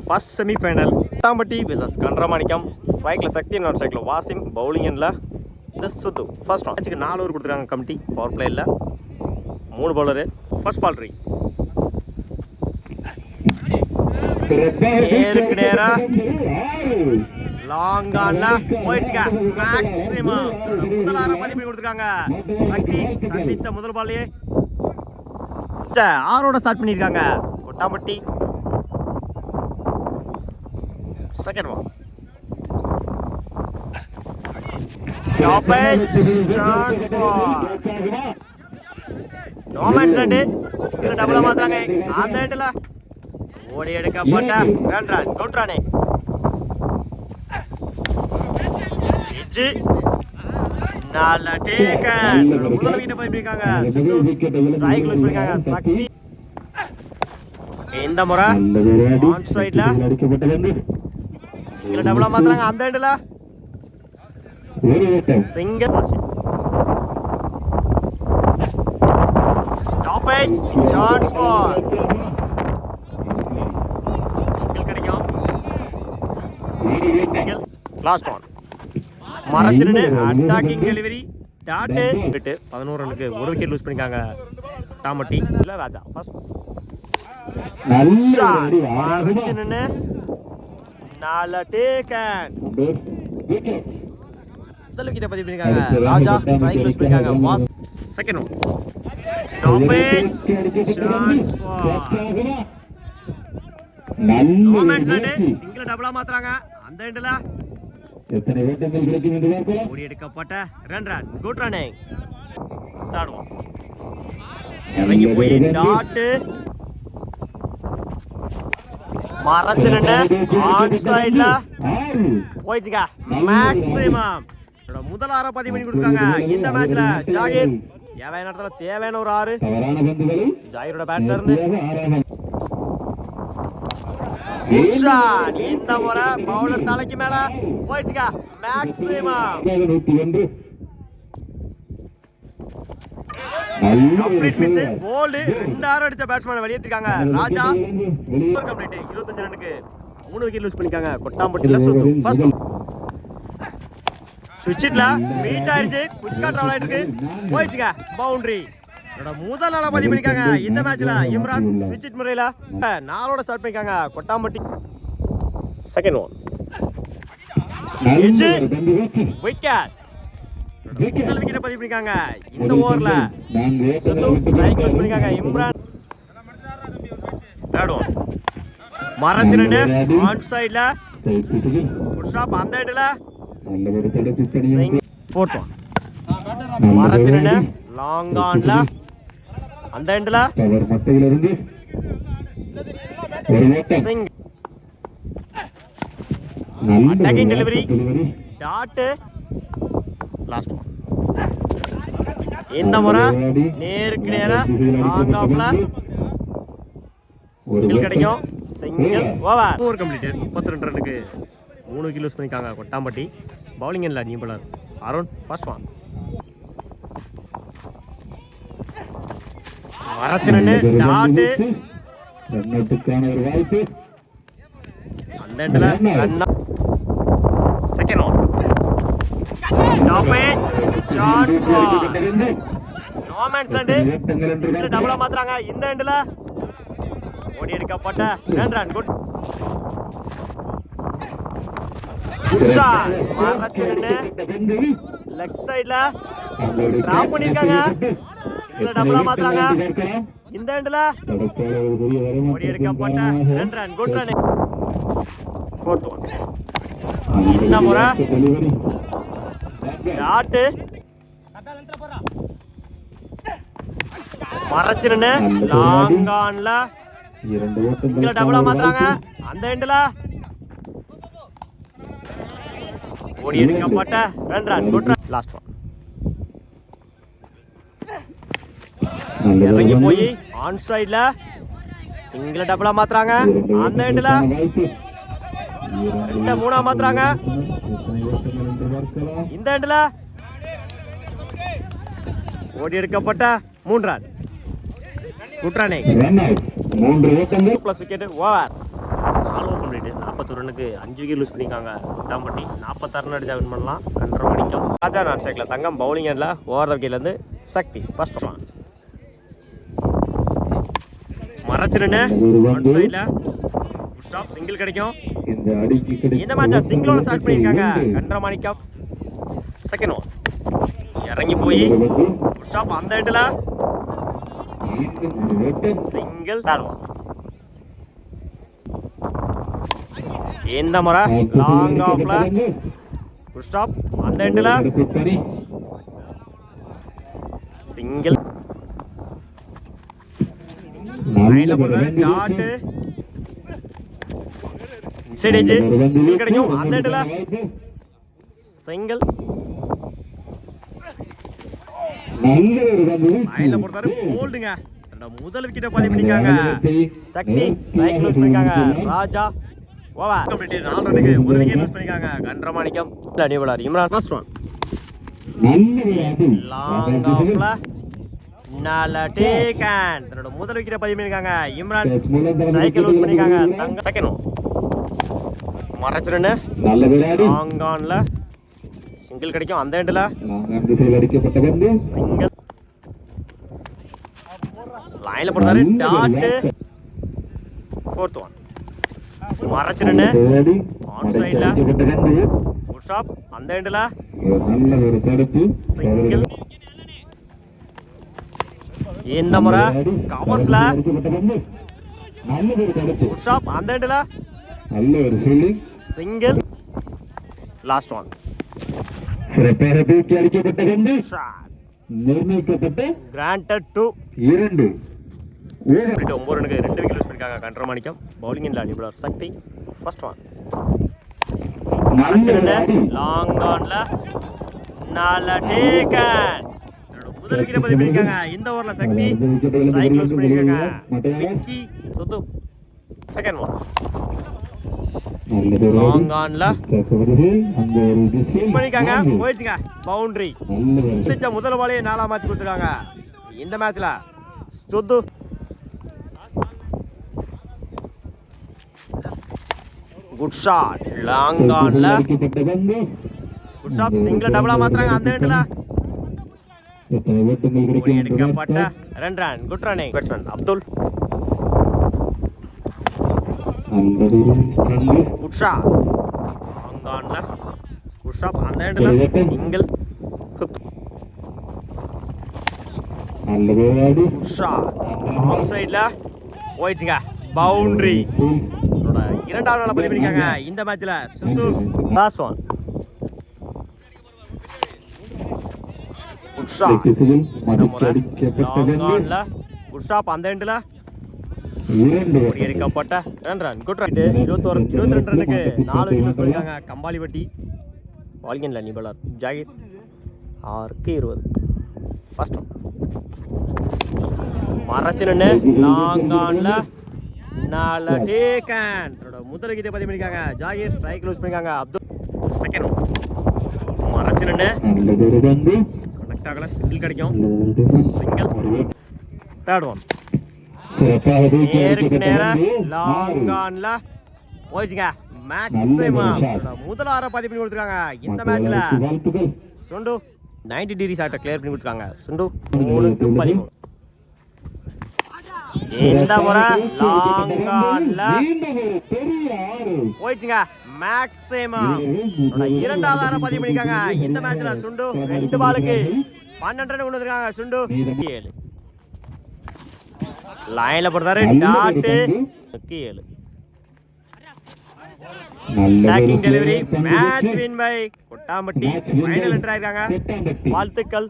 First semifinal Kottampatti versus Kandaramanikkam. ஸ்ட்ரைக்கில் சக்தி, நான் ஸ்ட்ரைக்கில் வாசிம், பவுலிங்கில் சுத்து. ஃபர்ஸ்ட் மேட்சுக்கு 4 ஓவர் கொடுத்துருக்காங்க கமிட்டி. பவர் பிளேயில் 3 பவுலரு. ஃபர்ஸ்ட் பால் 3 நேருக்கு நேரா லாங் ஆன்ல போயிடுச்சுங்க. மேக்ஸிமம் முதல் பதிப்பு கொடுத்துருக்காங்க சக்தி. சந்தித்த முதல் பாலையே 6 ஸ்டார்ட் பண்ணியிருக்காங்க கொட்டாம்பட்டி. Second ball டபுளா மாத்தாங்க. அந்த இடத்துல ஓடி எடுக்கப்பட்ட ரன்ராஜ் தோற்றானே. நல்ல டேக்கன். முதல் விக்கெட் போயிருக்காங்க சக்தி. இந்த முறை ஆன் சைட்ல டபுளா மாத்துறாங்க. அந்த இடத்துல single top edge shot for single கிடைக்கும். லாஸ்ட் ஒன் மரச்சிரனு அட்டாக்கிங் டெலிவரி டாட்டு 11 ரனுக்கு 1 விக்கெட் லூஸ் பண்ணிருக்காங்க டாமட்டி. இல்ல ராஜா ஃபர்ஸ்ட் மரச்சிரனு நல்ல டேக்கன். முதல் விக்கெட் பதிவு பண்ணிருக்காங்க ராஜா. ஸ்ட்ரைக் லூஸ் பண்ணிருக்காங்க வாஸ். Second one top edge shot for single டபுளா மாத்துறாங்க. அந்த எண்ட்ல எத்தனை வேட்டங்கள் கிடைக்கும் என்று பார்க்கலாம். ஓடி எடுக்கப்பட்ட ரன் குட் ரன்னிங். தாடுவோம் இறங்கி போய் டாட் மரச்சிரனு ஆன் சைடுல போயிடுச்சுங்க. மேக்ஸிமம் முதல் 6 பதிவு பண்ணி கொடுத்துருக்காங்க இந்த மேட்ச்ல. ஜாகிர் தேவையான இடத்துல தேவையான ஒரு 6. ஜாகிரோட பேட்ல இருந்து இந்த முறை பவுலர் தலைக்கு மேல போயிடுச்சுங்க. Maximum complete miss. போல்ட் 2 6 அடிச்ச பேட்ஸ்மேன் வெளியேற்றிருக்காங்க ராஜா. கம்ப்ளீட் 25 ரனுக்கு 3 விக்கெட் லூஸ் பண்ணிருக்காங்க கொட்டாம்பட்டில. சுத்து ஃபர்ஸ்ட் சுவிட்ச்ல மீட் ஆயிருச்சு. குயிக்கா டிராவல் ஆயிருக்கு. போயிடுச்சுங்க பவுண்டரி. முதல் நாளா பதிவு பண்ணிருக்காங்க இந்த மேட்ச்ல. இம்ரான் சுவிட்ச் முறையில 4 ஸ்டார்ட் பண்ணிருக்காங்க கொட்டாம்பட்டி. Second one wicket. முதல் விக்கெட் பதிவு பண்ணிருக்காங்க இந்த ஓவர்ல. ஸ்ட்ரைக் லூஸ் பண்ணிருக்காங்க இம்ரான். தேர்ட் ஒன் மரச்சிரனு ஆன் சைடுல குட் ஸ்டாப். அந்த இடத்துல ஃபோர்த் ஒன் மரச்சிரனு லாங் ஆன்ல. அந்த எண்ட்ல சிங் attacking delivery dot. Last one இந்த முறை நேருக்கு நேரா லாங் ஆஃப்ல சிங்கிள் கிடைக்கும். Single over. Over completed. 32 ரனுக்கு 3 விக்கெட் லூஸ் பண்ணிருக்காங்க கொட்டாம்பட்டி. பவுலிங் எண்ட்ல new bowler Arun. First one மரச்சிரனு டாட். அந்த இடத்துல second one top edge shot for no man's land. Single டபுளா மாத்துறாங்க. இந்த எண்ட்ல ஓடி எடுக்கப்பட்ட ரன் குட் ஷாட். மரச்சிரனு லெக் சைடுல டிராப் பண்ணிருக்காங்க. சிங்கிள் டபுளா மாத்துறாங்க. இந்த எண்ட்ல ஓடி எடுக்கப்பட்ட run good run. Fourth one இந்த முறை டாட். மரச்சிரனு லாங் ஆன்ல சிங்கிள் டபுளா மாத்துறாங்க. அந்த எண்ட்ல ஓடி எடுக்கப்பட்ட run good run. Last one இறங்கி போய் ஆன் சைட்ல சிங்கிள் டபுளா மாத்துறாங்க. அந்த எண்ட்ல 2 3 மாத்துறாங்க. இந்த எண்ட்ல ஓடி எடுக்கப்பட்ட 3 run good running. 3 wicket plus wicket over. 4 21 ரன்னுக்கு 5 விக்கெட் லூஸ் பண்ணியிருக்காங்க கொட்டாம்பட்டி. 46 ரன் அடிச்சா வின் பண்ணலாம். கண்டரை மணிக்கம் ராஜா நான் ஸ்ட்ரைக்கில் தங்கம் பவுலிங் ஹேண்டில் ஓவர் த விக்கெட்லேருந்து சக்தி ஃபர்ஸ்ட் ரன் மறைச்சிருன்னு ஒன் சைடில் ஸ்டாப் சிங்கிள் கிடைக்கும். இந்த மேட்சை சிங்கிளோட ஸ்டார்ட் பண்ணியிருக்காங்க கண்டரை மணிக்கம். செகண்ட் ஓவர் இறங்கி போய் ஸ்டாப் அந்த ஹெட்டில் சிங்கிள் தேர்ட் ஓவர். இந்த முறை லாங் ஆஃப்ல ஃபுல் ஸ்டாப் அந்த எண்டில் சிங்கிள் லைன்ல போடுறாரு டாட் இன்சைட் எட்ஜ் சிங்கிள் கிடைக்கும் அந்த எண்டில் சிங்கிள் லைன்ல போடுறாரு போல்டுங்க. முதல் விக்கெட்டை பதிவு பண்ணிருக்காங்க சக்தி. சைக்கிள் யூஸ் பண்ணிருக்காங்க ராஜா. ஓவர் கம்ப்ளீட் 4 ரன்னுக்கு ஒரு விக்கெட் யூஸ் பண்ணிருக்காங்க Kandaramanikkam. New bowler Imran first one long ஆஃப்ல நல்ல டேக் அண்ட் தன்னோட முதல் விக்கெட்டை பதிவு பண்ணிருக்காங்க இம்ரான். சைக்கிள் யூஸ் பண்ணிருக்காங்க தங்க. செகண்ட் ஒன் மறைச்சிருன்னு லாங் ஆன்ல சிங்கிள் கிடைக்கும் அந்த எண்டில் சிங்கிள் லைன்ல போடுறாரு டாட். ஃபோர்த் ஒன் மறைச்சிருன்னு ஆன் சைட்ல ஃபுல் ஸ்டாப் அந்த எண்டில் சிங்கிள். இந்த முறை கவர்ஸ்ல ஃபுல் ஸ்டாப் அந்த எண்டில் single. Last one granted to 2 9 ரன்னுக்கு 2 விக்கெட் லூஸ் பண்ணிருக்காங்க கண்டரை மாணிக்கம். பவுலிங் இல்ல நியூ பாலர் சக்தி ஃபர்ஸ்ட் ஒன் லாங் ஆன்ல நல்ல டேக் அண்ட் முதல் விக்கெட்டை பதிவு பண்ணிருக்காங்க இந்த ஓவர்ல சக்தி. சைக்கிள் யூஸ் பண்ணிருக்காங்க விக்கி சுத்து. செகண்ட் ஒன் லாங் ஆன்ல பண்ணிருக்காங்க போயிடுச்சுங்க பவுண்டரி. முதல் பாலையே 4 மாத்தி கொடுத்துருக்காங்க இந்த மேட்ச்ல சுத்து. குட் ஷாட் லாங் ஆன்ல குட் ஷாட் சிங்கிள் டபுளா மாத்துறாங்க அந்த எண்ட்ல எடுக்கப்பட்ட 2 run. Good running batsman Abdul. Good shot long ஆன்ல குட் ஷாட் அந்த எண்ட்ல சிங்கிள். குட் ஷாட் ஆஃப் சைடுல போயிடுச்சுங்க பவுண்டரி. இரண்டாவது நாள் பதிவு பண்ணிருக்காங்க இந்த மேட்ச்ல சுத்து. Last one good shot long ஆன்ல குட் ஷாட் அந்த எண்ட்ல எடுக்கப்பட்ட 2 ரன். குட் ரன் 22 ரன்னுக்கு 4 விக்கெட் பண்ணிருக்காங்க கம்பாலிப்பட்டி. பாலிங்கன்ல நியூ பாலர் ஜாகிர் 6க்கு 20 ஃபர்ஸ்ட் ஒன் மறைச்சிருன்னு லாங் ஆன்ல நல்ல டேக் அண்ட் முதல் விக்கெட்டை பதிவு பண்ணிருக்காங்க ஜாகிர். ஸ்ட்ரைக் லூஸ் பண்ணிருக்காங்க அப்துல். செகண்ட் ஒன் மறைச்சிருன்னு கனெக்ட் ஆகல சிங்கிள் கிடைக்கும் சிங்கிள். தேர்ட் ஒன் நேருக்கு நேர லாங் ஆன்ல போயிடுச்சுங்க மேக்ஸிமம் முதல் 6 பதிவு பண்ணி கொடுத்துருக்காங்க இந்த மேட்ச்ல. சுண்டு 90 டிகிரி ஷாட்டை கிளியர் பண்ணி கொடுத்துருக்காங்க சுண்டு 3க்கு 13. இந்த முறை லாங் ஆன்ல போயிடுச்சுங்க மேக்ஸிமம் இரண்டாவது 6 பதிவு பண்ணிருக்காங்க இந்த மேட்ச்ல சுண்டு. 2 பாலுக்கு 12 ரன் கொண்டு வந்திருக்காங்க சுண்டு. 7 லைன்ல போடுறாரு dot 7 taking delivery. Match win by Kottampatti. Final entry ஆயிருக்காங்க. வாழ்த்துக்கள்.